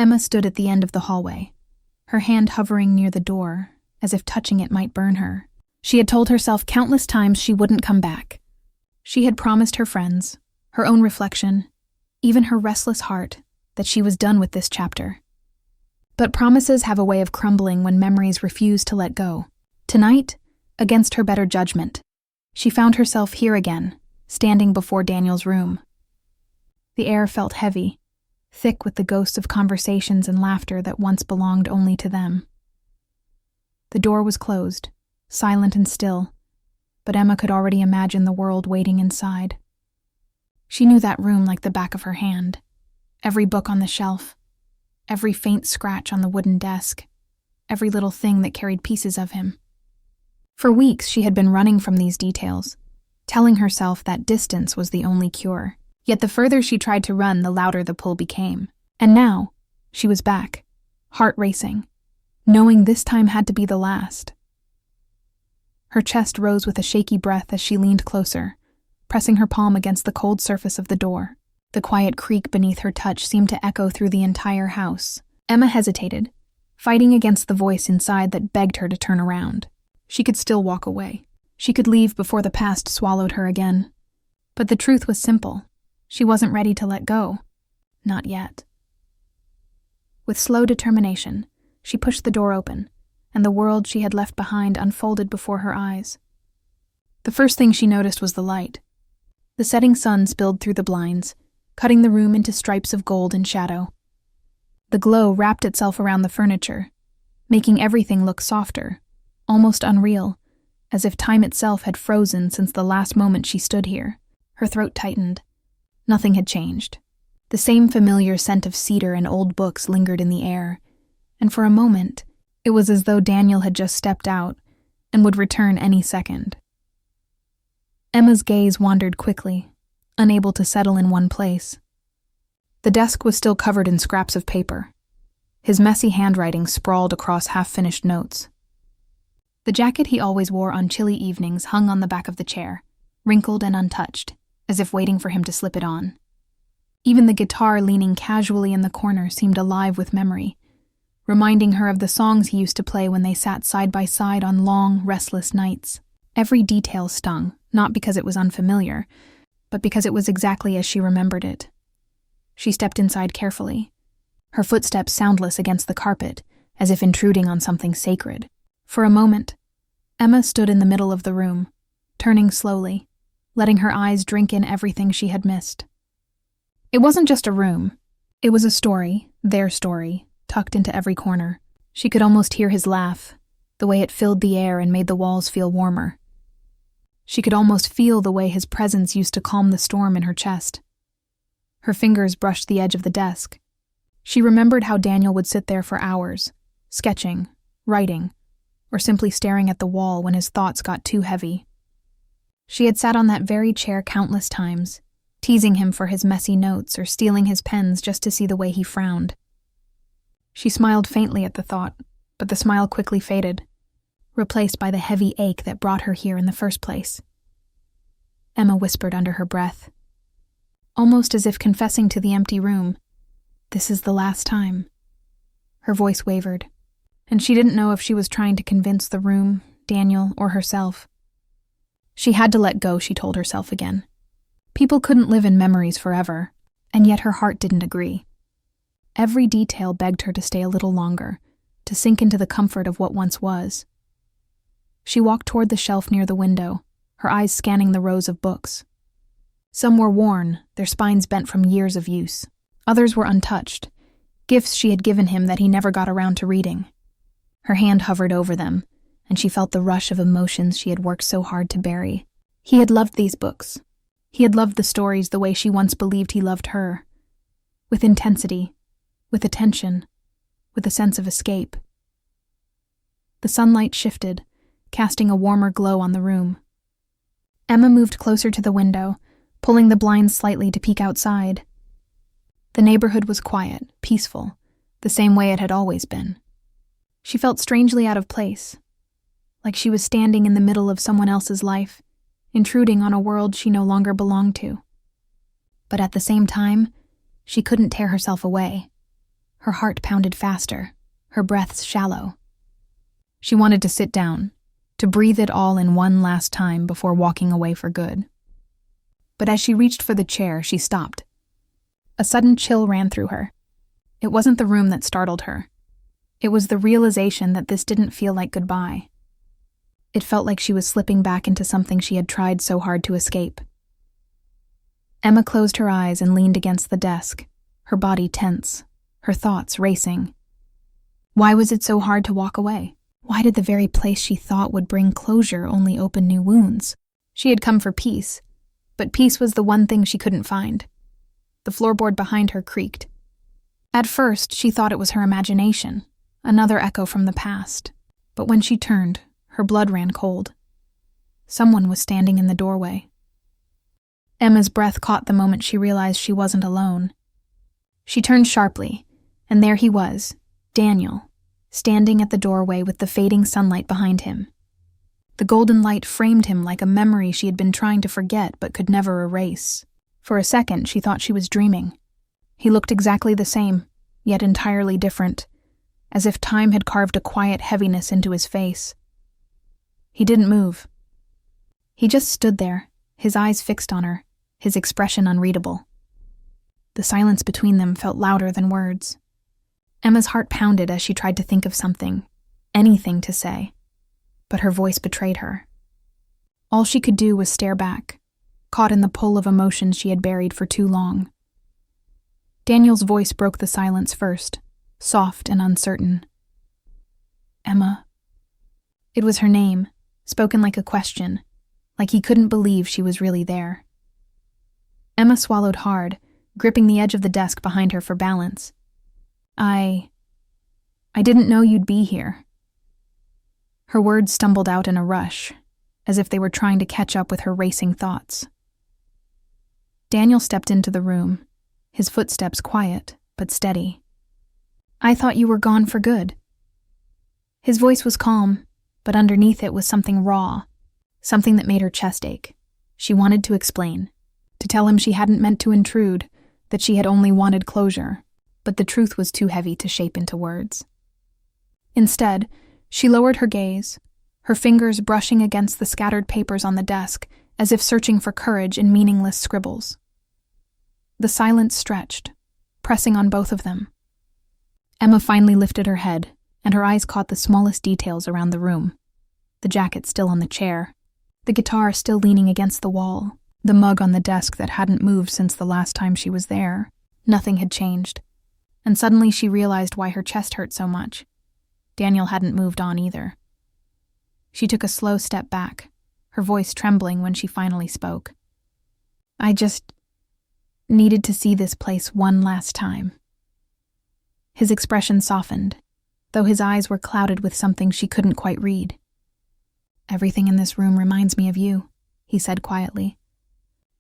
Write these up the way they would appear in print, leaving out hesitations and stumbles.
Emma stood at the end of the hallway, her hand hovering near the door, as if touching it might burn her. She had told herself countless times she wouldn't come back. She had promised her friends, her own reflection, even her restless heart, that she was done with this chapter. But promises have a way of crumbling when memories refuse to let go. Tonight, against her better judgment, she found herself here again, standing before Daniel's room. The air felt heavy, thick with the ghosts of conversations and laughter that once belonged only to them. The door was closed, silent and still, but Emma could already imagine the world waiting inside. She knew that room like the back of her hand. Every book on the shelf, every faint scratch on the wooden desk, every little thing that carried pieces of him. For weeks she had been running from these details, telling herself that distance was the only cure. Yet the further she tried to run, the louder the pull became. And now, she was back, heart racing, knowing this time had to be the last. Her chest rose with a shaky breath as she leaned closer, pressing her palm against the cold surface of the door. The quiet creak beneath her touch seemed to echo through the entire house. Emma hesitated, fighting against the voice inside that begged her to turn around. She could still walk away. She could leave before the past swallowed her again. But the truth was simple. She wasn't ready to let go. Not yet. With slow determination, she pushed the door open, and the world she had left behind unfolded before her eyes. The first thing she noticed was the light. The setting sun spilled through the blinds, cutting the room into stripes of gold and shadow. The glow wrapped itself around the furniture, making everything look softer, almost unreal, as if time itself had frozen since the last moment she stood here. Her throat tightened. Nothing had changed. The same familiar scent of cedar and old books lingered in the air, and for a moment, it was as though Daniel had just stepped out and would return any second. Emma's gaze wandered quickly, unable to settle in one place. The desk was still covered in scraps of paper. His messy handwriting sprawled across half-finished notes. The jacket he always wore on chilly evenings hung on the back of the chair, wrinkled and untouched, as if waiting for him to slip it on. Even the guitar leaning casually in the corner seemed alive with memory, reminding her of the songs he used to play when they sat side by side on long, restless nights. Every detail stung, not because it was unfamiliar, but because it was exactly as she remembered it. She stepped inside carefully, her footsteps soundless against the carpet, as if intruding on something sacred. For a moment, Emma stood in the middle of the room, turning slowly, letting her eyes drink in everything she had missed. It wasn't just a room. It was a story, their story, tucked into every corner. She could almost hear his laugh, the way it filled the air and made the walls feel warmer. She could almost feel the way his presence used to calm the storm in her chest. Her fingers brushed the edge of the desk. She remembered how Daniel would sit there for hours, sketching, writing, or simply staring at the wall when his thoughts got too heavy. She had sat on that very chair countless times, teasing him for his messy notes or stealing his pens just to see the way he frowned. She smiled faintly at the thought, but the smile quickly faded, replaced by the heavy ache that brought her here in the first place. Emma whispered under her breath, almost as if confessing to the empty room, "This is the last time." Her voice wavered, and she didn't know if she was trying to convince the room, Daniel, or herself. She had to let go, she told herself again. People couldn't live in memories forever, and yet her heart didn't agree. Every detail begged her to stay a little longer, to sink into the comfort of what once was. She walked toward the shelf near the window, her eyes scanning the rows of books. Some were worn, their spines bent from years of use. Others were untouched, gifts she had given him that he never got around to reading. Her hand hovered over them, and she felt the rush of emotions she had worked so hard to bury. He had loved these books. He had loved the stories the way she once believed he loved her. With intensity, with attention, with a sense of escape. The sunlight shifted, casting a warmer glow on the room. Emma moved closer to the window, pulling the blinds slightly to peek outside. The neighborhood was quiet, peaceful, the same way it had always been. She felt strangely out of place, like she was standing in the middle of someone else's life, intruding on a world she no longer belonged to. But at the same time, she couldn't tear herself away. Her heart pounded faster, her breaths shallow. She wanted to sit down, to breathe it all in one last time before walking away for good. But as she reached for the chair, she stopped. A sudden chill ran through her. It wasn't the room that startled her. It was the realization that this didn't feel like goodbye. It felt like she was slipping back into something she had tried so hard to escape. Emma closed her eyes and leaned against the desk, her body tense, her thoughts racing. Why was it so hard to walk away? Why did the very place she thought would bring closure only open new wounds? She had come for peace, but peace was the one thing she couldn't find. The floorboard behind her creaked. At first, she thought it was her imagination, another echo from the past. But when she turned, her blood ran cold. Someone was standing in the doorway. Emma's breath caught the moment she realized she wasn't alone. She turned sharply, and there he was, Daniel, standing at the doorway with the fading sunlight behind him. The golden light framed him like a memory she had been trying to forget but could never erase. For a second, she thought she was dreaming. He looked exactly the same, yet entirely different, as if time had carved a quiet heaviness into his face. He didn't move. He just stood there, his eyes fixed on her, his expression unreadable. The silence between them felt louder than words. Emma's heart pounded as she tried to think of something, anything to say, but her voice betrayed her. All she could do was stare back, caught in the pull of emotions she had buried for too long. Daniel's voice broke the silence first, soft and uncertain. Emma. It was her name, spoken like a question, like he couldn't believe she was really there. Emma swallowed hard, gripping the edge of the desk behind her for balance. I didn't know you'd be here. Her words stumbled out in a rush, as if they were trying to catch up with her racing thoughts. Daniel stepped into the room, his footsteps quiet but steady. I thought you were gone for good. His voice was calm, but underneath it was something raw, something that made her chest ache. She wanted to explain, to tell him she hadn't meant to intrude, that she had only wanted closure, but the truth was too heavy to shape into words. Instead, she lowered her gaze, her fingers brushing against the scattered papers on the desk as if searching for courage in meaningless scribbles. The silence stretched, pressing on both of them. Emma finally lifted her head, and her eyes caught the smallest details around the room. The jacket still on the chair, the guitar still leaning against the wall, the mug on the desk that hadn't moved since the last time she was there. Nothing had changed, and suddenly she realized why her chest hurt so much. Daniel hadn't moved on either. She took a slow step back, her voice trembling when she finally spoke. I just needed to see this place one last time. His expression softened, though his eyes were clouded with something she couldn't quite read. Everything in this room reminds me of you, he said quietly.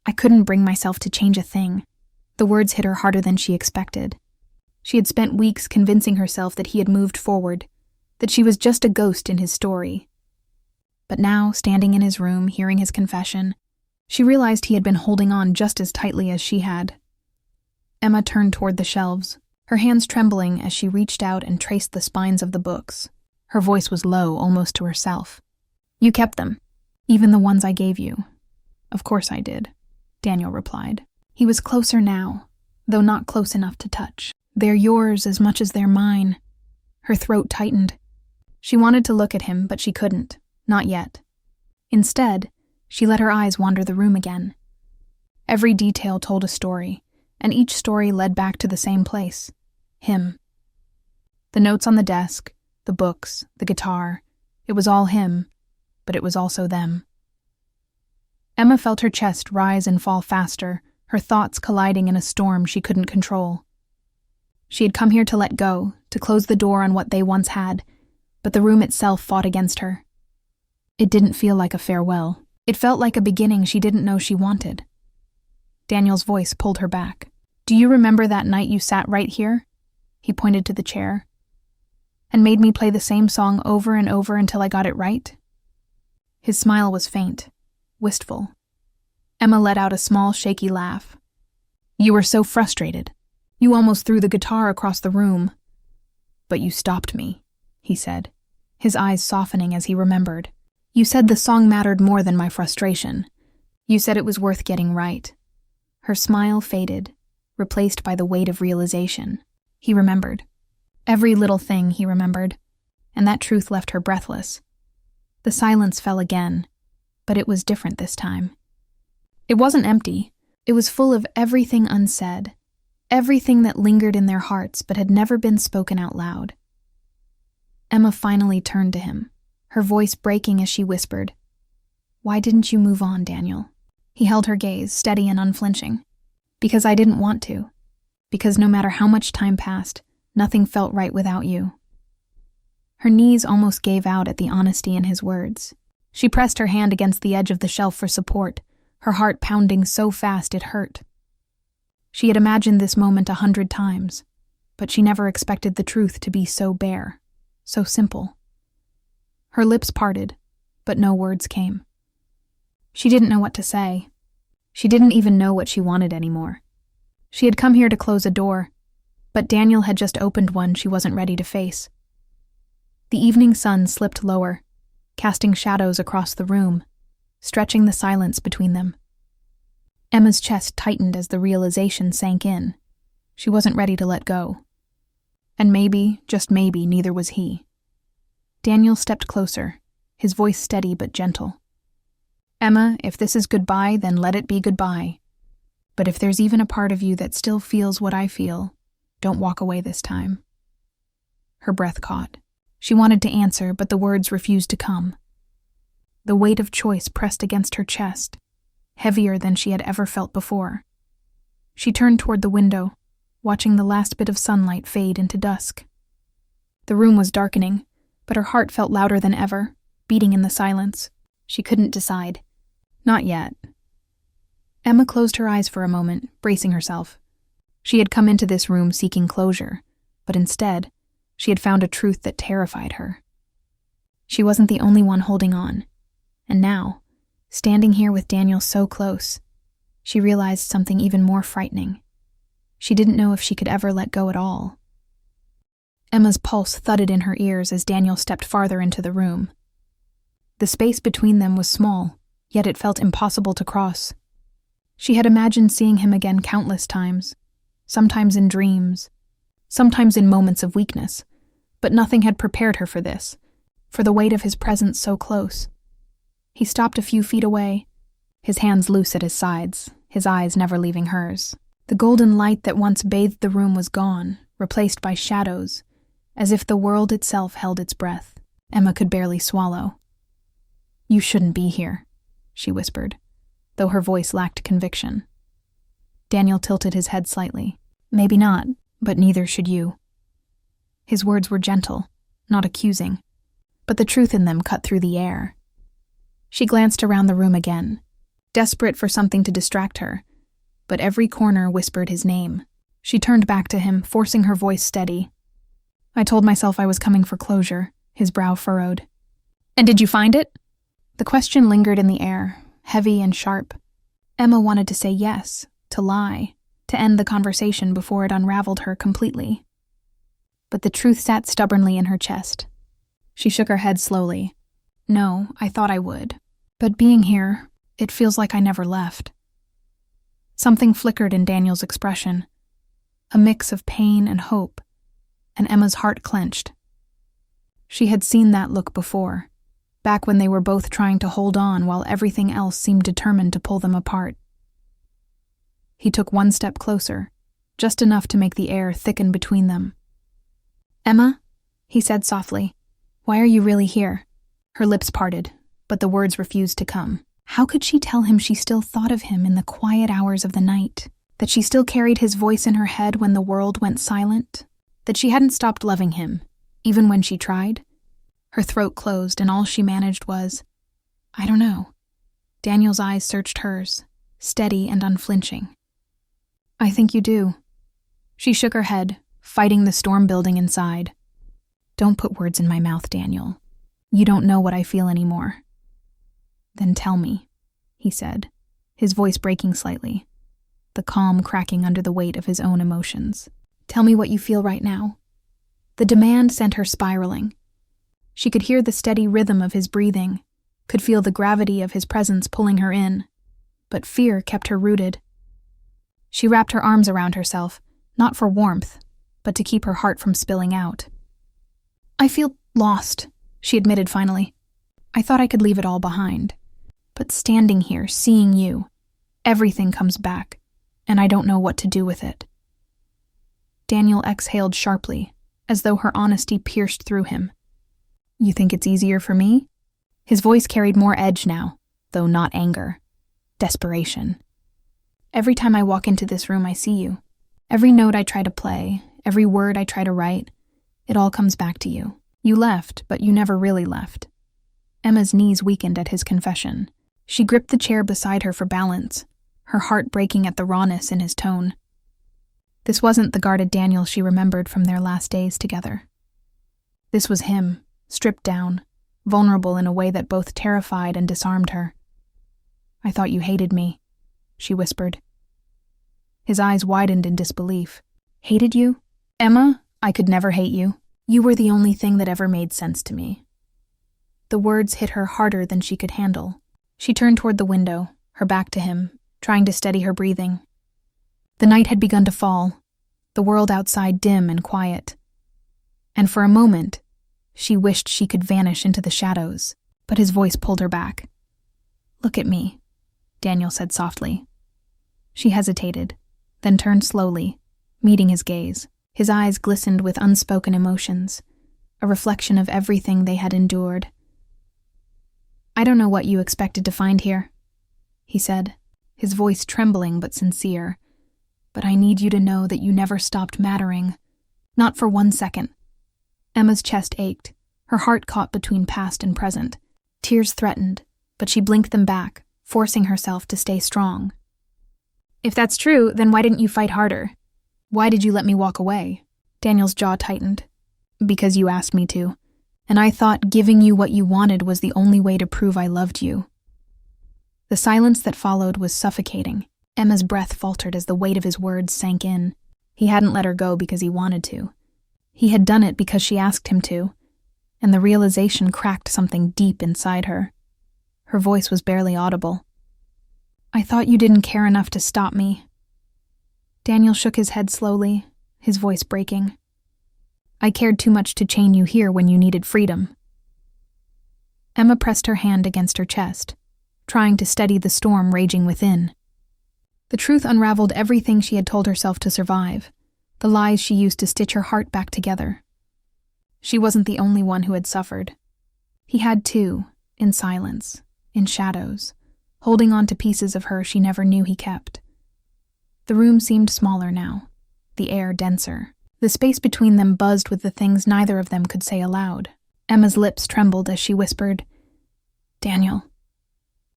I couldn't bring myself to change a thing. The words hit her harder than she expected. She had spent weeks convincing herself that he had moved forward, that she was just a ghost in his story. But now, standing in his room, hearing his confession, she realized he had been holding on just as tightly as she had. Emma turned toward the shelves, her hands trembling as she reached out and traced the spines of the books. Her voice was low, almost to herself. You kept them, even the ones I gave you. Of course I did, Daniel replied. He was closer now, though not close enough to touch. They're yours as much as they're mine. Her throat tightened. She wanted to look at him, but she couldn't. Not yet. Instead, she let her eyes wander the room again. Every detail told a story, and each story led back to the same place. Him. The notes on the desk, the books, the guitar. It was all him, but it was also them. Emma felt her chest rise and fall faster, her thoughts colliding in a storm she couldn't control. She had come here to let go, to close the door on what they once had, but the room itself fought against her. It didn't feel like a farewell. It felt like a beginning she didn't know she wanted. Daniel's voice pulled her back. Do you remember that night you sat right here? He pointed to the chair. And made me play the same song over and over until I got it right? His smile was faint, wistful. Emma let out a small, shaky laugh. You were so frustrated. You almost threw the guitar across the room. But you stopped me, he said, his eyes softening as he remembered. You said the song mattered more than my frustration. You said it was worth getting right. Her smile faded, replaced by the weight of realization. He remembered. Every little thing he remembered, and that truth left her breathless. The silence fell again, but it was different this time. It wasn't empty. It was full of everything unsaid, everything that lingered in their hearts but had never been spoken out loud. Emma finally turned to him, her voice breaking as she whispered, "Why didn't you move on, Daniel?" He held her gaze, steady and unflinching. "Because I didn't want to. Because no matter how much time passed, nothing felt right without you." Her knees almost gave out at the honesty in his words. She pressed her hand against the edge of the shelf for support, her heart pounding so fast it hurt. She had imagined this moment 100 times, but she never expected the truth to be so bare, so simple. Her lips parted, but no words came. She didn't know what to say. She didn't even know what she wanted anymore. She had come here to close a door, but Daniel had just opened one she wasn't ready to face. The evening sun slipped lower, casting shadows across the room, stretching the silence between them. Emma's chest tightened as the realization sank in. She wasn't ready to let go. And maybe, just maybe, neither was he. Daniel stepped closer, his voice steady but gentle. "Emma, if this is goodbye, then let it be goodbye. But if there's even a part of you that still feels what I feel, don't walk away this time." Her breath caught. She wanted to answer, but the words refused to come. The weight of choice pressed against her chest, heavier than she had ever felt before. She turned toward the window, watching the last bit of sunlight fade into dusk. The room was darkening, but her heart felt louder than ever, beating in the silence. She couldn't decide. Not yet. Emma closed her eyes for a moment, bracing herself. She had come into this room seeking closure, but instead, she had found a truth that terrified her. She wasn't the only one holding on, and now, standing here with Daniel so close, she realized something even more frightening. She didn't know if she could ever let go at all. Emma's pulse thudded in her ears as Daniel stepped farther into the room. The space between them was small, yet it felt impossible to cross. She had imagined seeing him again countless times, sometimes in dreams, sometimes in moments of weakness, but nothing had prepared her for this, for the weight of his presence so close. He stopped a few feet away, his hands loose at his sides, his eyes never leaving hers. The golden light that once bathed the room was gone, replaced by shadows, as if the world itself held its breath. Emma could barely swallow. "You shouldn't be here," she whispered, though her voice lacked conviction. Daniel tilted his head slightly. "Maybe not, but neither should you." His words were gentle, not accusing, but the truth in them cut through the air. She glanced around the room again, desperate for something to distract her, but every corner whispered his name. She turned back to him, forcing her voice steady. "I told myself I was coming for closure," his brow furrowed. "And did you find it?" The question lingered in the air, heavy and sharp. Emma wanted to say yes, to lie, to end the conversation before it unraveled her completely. But the truth sat stubbornly in her chest. She shook her head slowly. "No, I thought I would. But being here, it feels like I never left." Something flickered in Daniel's expression, a mix of pain and hope, and Emma's heart clenched. She had seen that look before, back when they were both trying to hold on while everything else seemed determined to pull them apart. He took one step closer, just enough to make the air thicken between them. "Emma," he said softly, "why are you really here?" Her lips parted, but the words refused to come. How could she tell him she still thought of him in the quiet hours of the night? That she still carried his voice in her head when the world went silent? That she hadn't stopped loving him, even when she tried? Her throat closed, and all she managed was, "I don't know." Daniel's eyes searched hers, steady and unflinching. "I think you do." She shook her head, fighting the storm building inside. "Don't put words in my mouth, Daniel. You don't know what I feel anymore." "Then tell me," he said, his voice breaking slightly. the calm cracking under the weight of his own emotions. "Tell me what you feel right now." The demand sent her spiraling. She could hear the steady rhythm of his breathing, could feel the gravity of his presence pulling her in, but fear kept her rooted. She wrapped her arms around herself, not for warmth, but to keep her heart from spilling out. "I feel lost," she admitted finally. "I thought I could leave it all behind. But standing here, seeing you, everything comes back, and I don't know what to do with it." Daniel exhaled sharply, as though her honesty pierced through him. "You think it's easier for me?" His voice carried more edge now, though not anger. Desperation. "Every time I walk into this room, I see you. Every note I try to play, every word I try to write, it all comes back to you. You left, but you never really left." Emma's knees weakened at his confession. She gripped the chair beside her for balance, her heart breaking at the rawness in his tone. This wasn't the guarded Daniel she remembered from their last days together. This was him, stripped down, vulnerable in a way that both terrified and disarmed her. "I thought you hated me," she whispered. His eyes widened in disbelief. "Hated you? Emma, I could never hate you. You were the only thing that ever made sense to me." The words hit her harder than she could handle. She turned toward the window, her back to him, trying to steady her breathing. The night had begun to fall, the world outside dim and quiet. And for a moment, she wished she could vanish into the shadows, but his voice pulled her back. "Look at me," Daniel said softly. She hesitated, then turned slowly, meeting his gaze. His eyes glistened with unspoken emotions, a reflection of everything they had endured. "I don't know what you expected to find here," he said, his voice trembling but sincere. "But I need you to know that you never stopped mattering. Not for 1 second." Emma's chest ached, her heart caught between past and present. Tears threatened, but she blinked them back, forcing herself to stay strong. "If that's true, then why didn't you fight harder? Why did you let me walk away?" Daniel's jaw tightened. "Because you asked me to, and I thought giving you what you wanted was the only way to prove I loved you." The silence that followed was suffocating. Emma's breath faltered as the weight of his words sank in. He hadn't let her go because he wanted to. He had done it because she asked him to, and the realization cracked something deep inside her. Her voice was barely audible. "I thought you didn't care enough to stop me." Daniel shook his head slowly, his voice breaking. "I cared too much to chain you here when you needed freedom." Emma pressed her hand against her chest, trying to steady the storm raging within. The truth unraveled everything she had told herself to survive, the lies she used to stitch her heart back together. She wasn't the only one who had suffered. He had too, in silence, in shadows, holding on to pieces of her she never knew he kept. The room seemed smaller now, the air denser. The space between them buzzed with the things neither of them could say aloud. Emma's lips trembled as she whispered, "Daniel,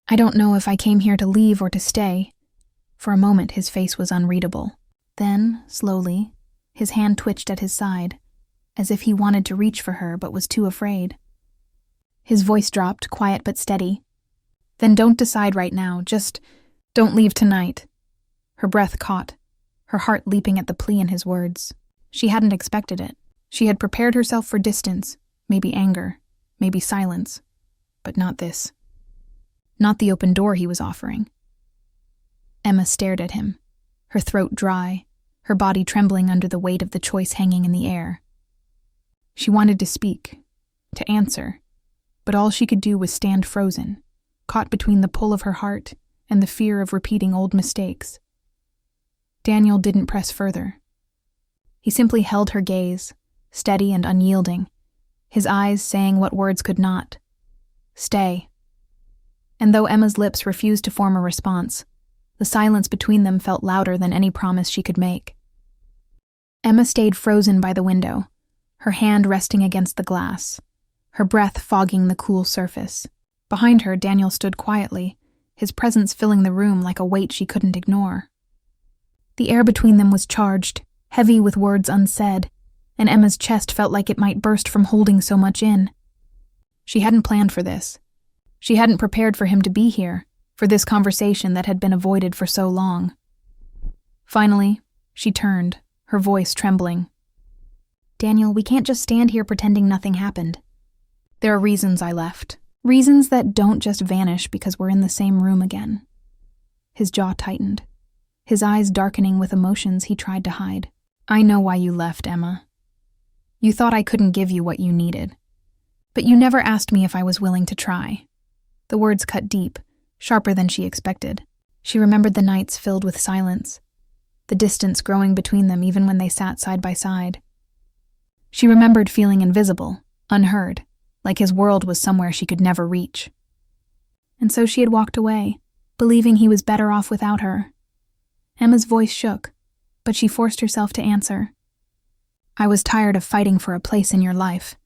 I don't know if I came here to leave or to stay." For a moment his face was unreadable. Then, slowly, his hand twitched at his side, as if he wanted to reach for her but was too afraid. His voice dropped, quiet but steady. "Then don't decide right now, just don't leave tonight." Her breath caught, her heart leaping at the plea in his words. She hadn't expected it. She had prepared herself for distance, maybe anger, maybe silence, but not this. Not the open door he was offering. Emma stared at him, her throat dry, her body trembling under the weight of the choice hanging in the air. She wanted to speak, to answer, but all she could do was stand frozen, caught between the pull of her heart and the fear of repeating old mistakes. Daniel didn't press further. He simply held her gaze, steady and unyielding, his eyes saying what words could not. "Stay." And though Emma's lips refused to form a response, the silence between them felt louder than any promise she could make. Emma stayed frozen by the window, her hand resting against the glass, her breath fogging the cool surface. Behind her, Daniel stood quietly, his presence filling the room like a weight she couldn't ignore. The air between them was charged, heavy with words unsaid, and Emma's chest felt like it might burst from holding so much in. She hadn't planned for this. She hadn't prepared for him to be here, for this conversation that had been avoided for so long. Finally, she turned, her voice trembling. Daniel, we can't just stand here pretending nothing happened. There are reasons I left. Reasons that don't just vanish because we're in the same room again. His jaw tightened, his eyes darkening with emotions he tried to hide. I know why you left, Emma. You thought I couldn't give you what you needed. But you never asked me if I was willing to try. The words cut deep, sharper than she expected. She remembered the nights filled with silence, the distance growing between them even when they sat side by side. She remembered feeling invisible, unheard, like his world was somewhere she could never reach. And so she had walked away, believing he was better off without her. Emma's voice shook, but she forced herself to answer. I was tired of fighting for a place in your life,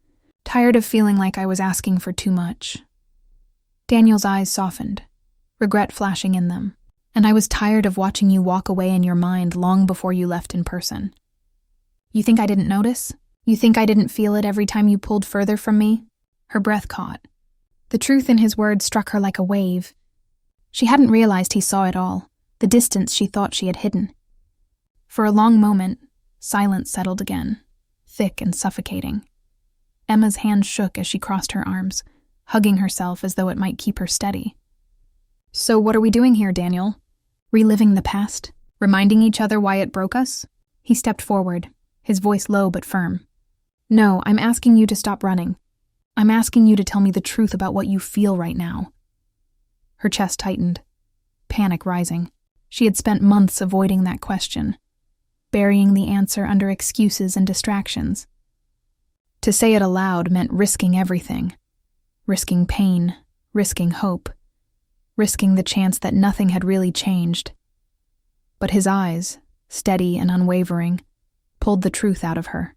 tired of feeling like I was asking for too much. Daniel's eyes softened, regret flashing in them, and I was tired of watching you walk away in your mind long before you left in person. You think I didn't notice? You think I didn't feel it every time you pulled further from me? Her breath caught. The truth in his words struck her like a wave. She hadn't realized he saw it all, the distance she thought she had hidden. For a long moment, silence settled again, thick and suffocating. Emma's hand shook as she crossed her arms, hugging herself as though it might keep her steady. So what are we doing here, Daniel? Reliving the past? Reminding each other why it broke us? He stepped forward, his voice low but firm. No, I'm asking you to stop running. I'm asking you to tell me the truth about what you feel right now. Her chest tightened, panic rising. She had spent months avoiding that question, burying the answer under excuses and distractions. To say it aloud meant risking everything. Risking pain, risking hope, risking the chance that nothing had really changed. But his eyes, steady and unwavering, pulled the truth out of her.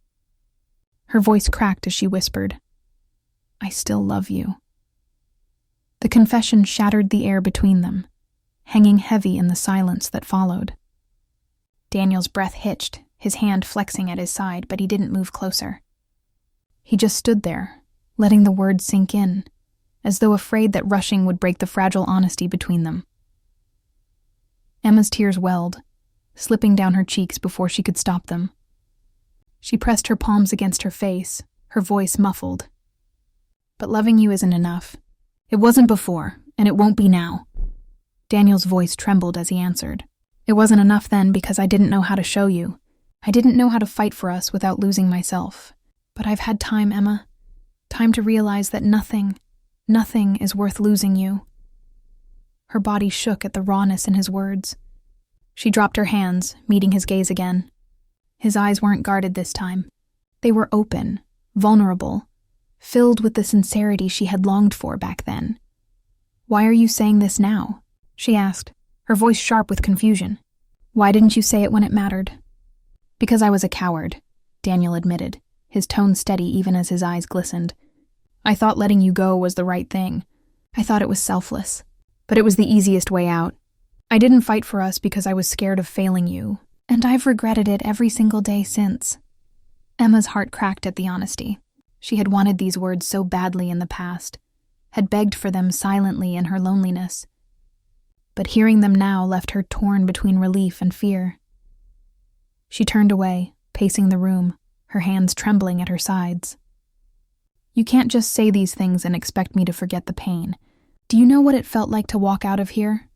Her voice cracked as she whispered, I still love you. The confession shattered the air between them, hanging heavy in the silence that followed. Daniel's breath hitched, his hand flexing at his side, but he didn't move closer. He just stood there, letting the words sink in, as though afraid that rushing would break the fragile honesty between them. Emma's tears welled, slipping down her cheeks before she could stop them. She pressed her palms against her face, her voice muffled. But loving you isn't enough. It wasn't before, and it won't be now. Daniel's voice trembled as he answered. It wasn't enough then because I didn't know how to show you. I didn't know how to fight for us without losing myself. But I've had time, Emma. Time to realize that nothing is worth losing you. Her body shook at the rawness in his words. She dropped her hands, meeting his gaze again. His eyes weren't guarded this time. They were open, vulnerable, filled with the sincerity she had longed for back then. Why are you saying this now? She asked, her voice sharp with confusion. Why didn't you say it when it mattered? Because I was a coward, Daniel admitted, his tone steady even as his eyes glistened. I thought letting you go was the right thing. I thought it was selfless, but it was the easiest way out. I didn't fight for us because I was scared of failing you, and I've regretted it every single day since. Emma's heart cracked at the honesty. She had wanted these words so badly in the past, had begged for them silently in her loneliness. But hearing them now left her torn between relief and fear. She turned away, pacing the room, her hands trembling at her sides. You can't just say these things and expect me to forget the pain. Do you know what it felt like to walk out of here?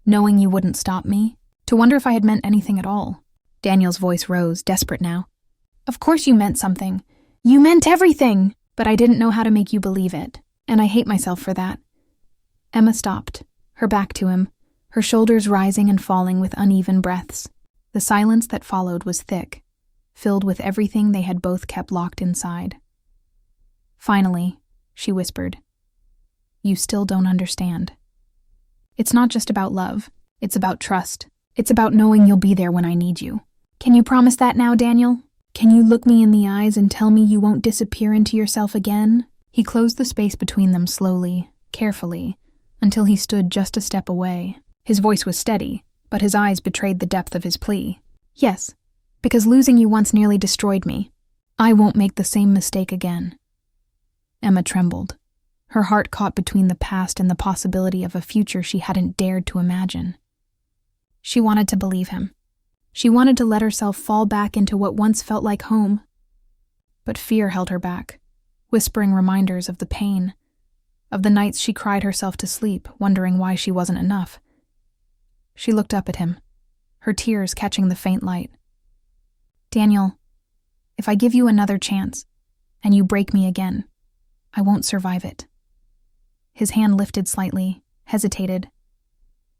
Knowing you wouldn't stop me? To wonder if I had meant anything at all. Daniel's voice rose, desperate now. Of course you meant something. You meant everything! But I didn't know how to make you believe it, and I hate myself for that. Emma stopped, her back to him, her shoulders rising and falling with uneven breaths. The silence that followed was thick, filled with everything they had both kept locked inside. Finally, she whispered, You still don't understand. It's not just about love. It's about trust. It's about knowing you'll be there when I need you. Can you promise that now, Daniel? Can you look me in the eyes and tell me you won't disappear into yourself again? He closed the space between them slowly, carefully, until he stood just a step away. His voice was steady, but his eyes betrayed the depth of his plea. Yes, because losing you once nearly destroyed me. I won't make the same mistake again. Emma trembled, her heart caught between the past and the possibility of a future she hadn't dared to imagine. She wanted to believe him, She wanted to let herself fall back into what once felt like home. But fear held her back, whispering reminders of the pain, of the nights she cried herself to sleep, wondering why she wasn't enough. She looked up at him, her tears catching the faint light. "Daniel, if I give you another chance, and you break me again, I won't survive it." His hand lifted slightly, hesitated,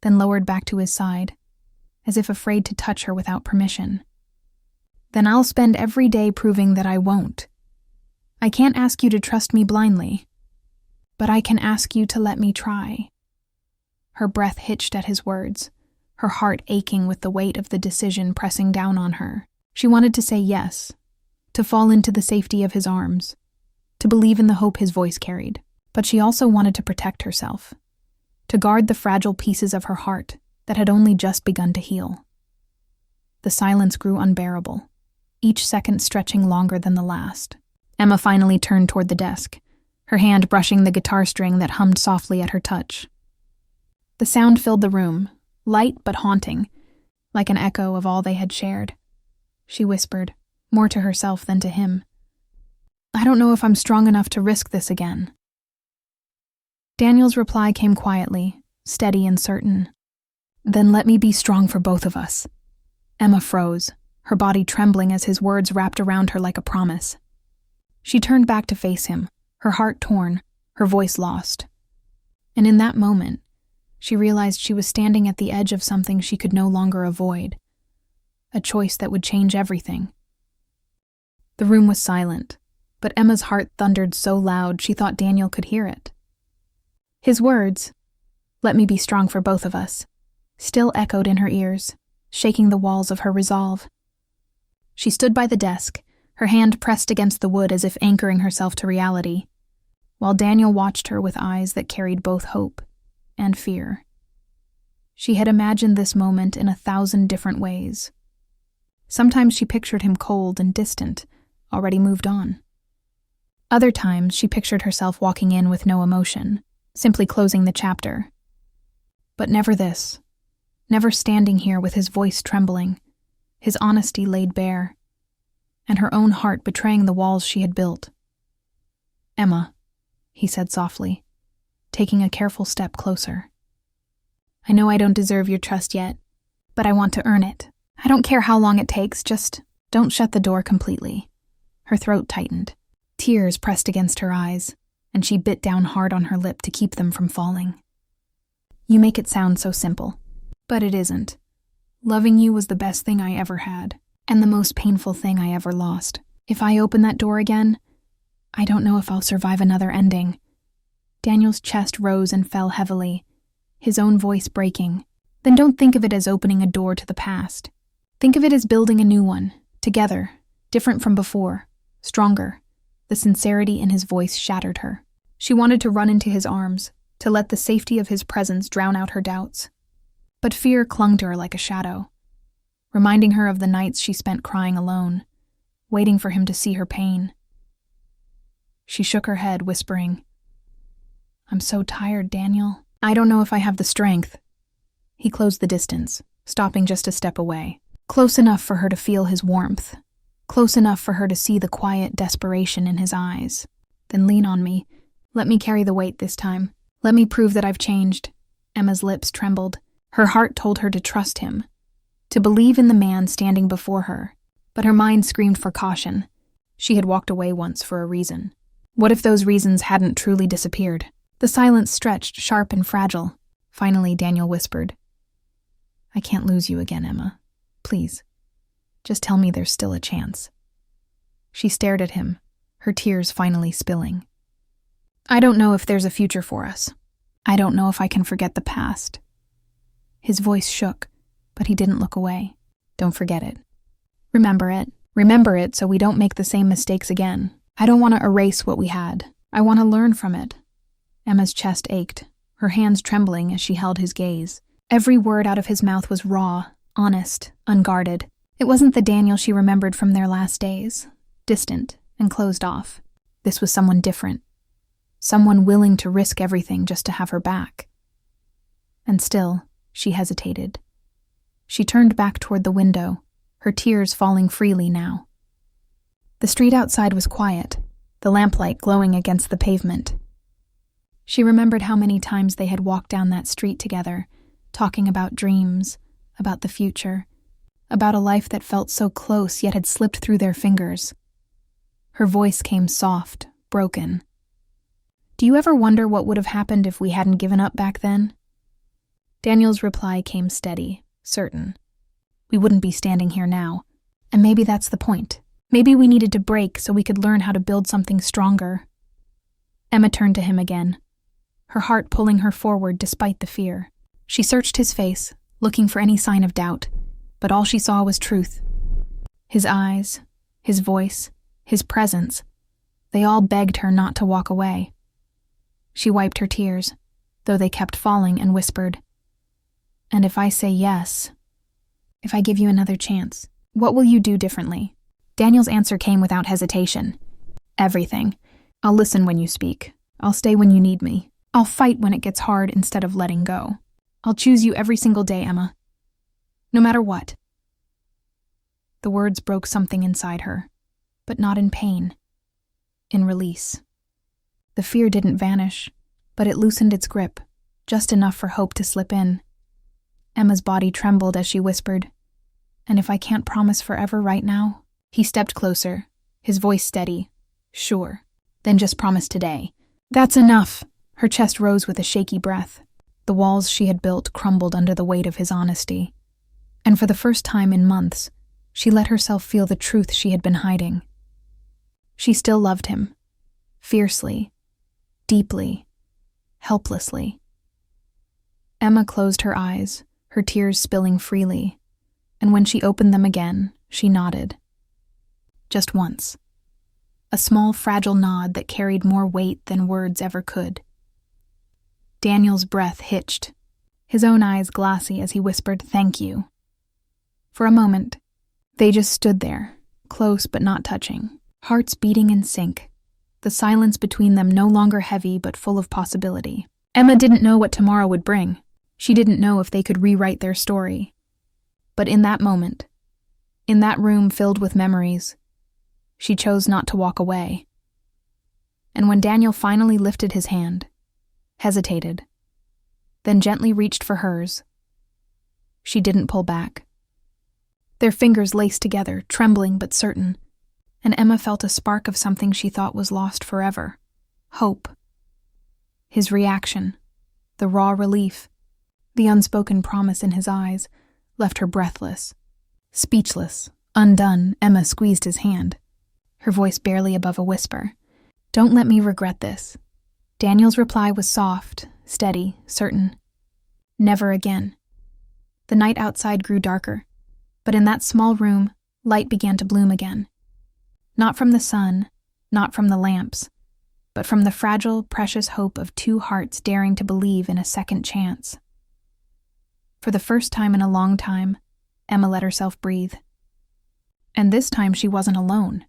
then lowered back to his side, as if afraid to touch her without permission. "Then I'll spend every day proving that I won't. I can't ask you to trust me blindly, but I can ask you to let me try." Her breath hitched at his words, her heart aching with the weight of the decision pressing down on her. She wanted to say yes, to fall into the safety of his arms, to believe in the hope his voice carried. But she also wanted to protect herself, to guard the fragile pieces of her heart that had only just begun to heal. The silence grew unbearable, each second stretching longer than the last. Emma finally turned toward the desk, her hand brushing the guitar string that hummed softly at her touch. The sound filled the room, light but haunting, like an echo of all they had shared. She whispered, more to herself than to him, "I don't know if I'm strong enough to risk this again." Daniel's reply came quietly, steady and certain. "Then let me be strong for both of us." Emma froze, her body trembling as his words wrapped around her like a promise. She turned back to face him, her heart torn, her voice lost. And in that moment, she realized she was standing at the edge of something she could no longer avoid, a choice that would change everything. The room was silent, but Emma's heart thundered so loud she thought Daniel could hear it. His words, "Let me be strong for both of us," still echoed in her ears, shaking the walls of her resolve. She stood by the desk, her hand pressed against the wood as if anchoring herself to reality, while Daniel watched her with eyes that carried both hope and fear. She had imagined this moment in 1,000 different ways. Sometimes she pictured him cold and distant, already moved on. Other times she pictured herself walking in with no emotion, simply closing the chapter. But never this, never standing here with his voice trembling, his honesty laid bare, and her own heart betraying the walls she had built. "Emma," he said softly, taking a careful step closer. "I know I don't deserve your trust yet, but I want to earn it. I don't care how long it takes, just don't shut the door completely." Her throat tightened. Tears pressed against her eyes, and she bit down hard on her lip to keep them from falling. "You make it sound so simple, but it isn't. Loving you was the best thing I ever had, and the most painful thing I ever lost. If I open that door again, I don't know if I'll survive another ending." Daniel's chest rose and fell heavily, his own voice breaking. "Then don't think of it as opening a door to the past. Think of it as building a new one, together, different from before, stronger." The sincerity in his voice shattered her. She wanted to run into his arms, to let the safety of his presence drown out her doubts. But fear clung to her like a shadow, reminding her of the nights she spent crying alone, waiting for him to see her pain. She shook her head, whispering, "I'm so tired, Daniel. I don't know if I have the strength." He closed the distance, stopping just a step away, close enough for her to feel his warmth, close enough for her to see the quiet desperation in his eyes. "Then lean on me. Let me carry the weight this time. Let me prove that I've changed." Emma's lips trembled. Her heart told her to trust him, to believe in the man standing before her, but her mind screamed for caution. She had walked away once for a reason. What if those reasons hadn't truly disappeared? The silence stretched, sharp and fragile. Finally, Daniel whispered, "I can't lose you again, Emma. Please, just tell me there's still a chance." She stared at him, her tears finally spilling. "I don't know if there's a future for us. I don't know if I can forget the past." His voice shook, but he didn't look away. "Don't forget it. Remember it. Remember it so we don't make the same mistakes again. I don't want to erase what we had. I want to learn from it." Emma's chest ached, her hands trembling as she held his gaze. Every word out of his mouth was raw, honest, unguarded. It wasn't the Daniel she remembered from their last days, distant and closed off. This was someone different, someone willing to risk everything just to have her back. And still, she hesitated. She turned back toward the window, her tears falling freely now. The street outside was quiet, the lamplight glowing against the pavement. She remembered how many times they had walked down that street together, talking about dreams, about the future, about a life that felt so close yet had slipped through their fingers. Her voice came soft, broken. "Do you ever wonder what would have happened if we hadn't given up back then?" Daniel's reply came steady, certain. "We wouldn't be standing here now. And maybe that's the point. Maybe we needed to break so we could learn how to build something stronger." Emma turned to him again, her heart pulling her forward despite the fear. She searched his face, looking for any sign of doubt, but all she saw was truth. His eyes, his voice, his presence, they all begged her not to walk away. She wiped her tears, though they kept falling, and whispered, "And if I say yes, if I give you another chance, what will you do differently?" Daniel's answer came without hesitation. "Everything. I'll listen when you speak. I'll stay when you need me. I'll fight when it gets hard instead of letting go. I'll choose you every single day, Emma. No matter what." The words broke something inside her, but not in pain, in release. The fear didn't vanish, but it loosened its grip, just enough for hope to slip in. Emma's body trembled as she whispered, "And if I can't promise forever right now?" He stepped closer, his voice steady. "Sure. Then just promise today." "That's enough." Her chest rose with a shaky breath. The walls she had built crumbled under the weight of his honesty. And for the first time in months, she let herself feel the truth she had been hiding. She still loved him. Fiercely. Deeply. Helplessly. Emma closed her eyes, her tears spilling freely, and when she opened them again, she nodded. Just once. A small, fragile nod that carried more weight than words ever could. Daniel's breath hitched, his own eyes glassy as he whispered, "Thank you." For a moment, they just stood there, close but not touching, hearts beating in sync, the silence between them no longer heavy but full of possibility. Emma didn't know what tomorrow would bring. She didn't know if they could rewrite their story. But in that moment, in that room filled with memories, she chose not to walk away. And when Daniel finally lifted his hand, hesitated, then gently reached for hers, she didn't pull back. Their fingers laced together, trembling but certain, and Emma felt a spark of something she thought was lost forever. Hope. His reaction, the raw relief, the unspoken promise in his eyes, left her breathless. Speechless, undone, Emma squeezed his hand, her voice barely above a whisper. "Don't let me regret this." Daniel's reply was soft, steady, certain. Never again. The night outside grew darker, but in that small room, light began to bloom again. Not from the sun, not from the lamps, but from the fragile, precious hope of two hearts daring to believe in a second chance. For the first time in a long time, Emma let herself breathe. And this time she wasn't alone.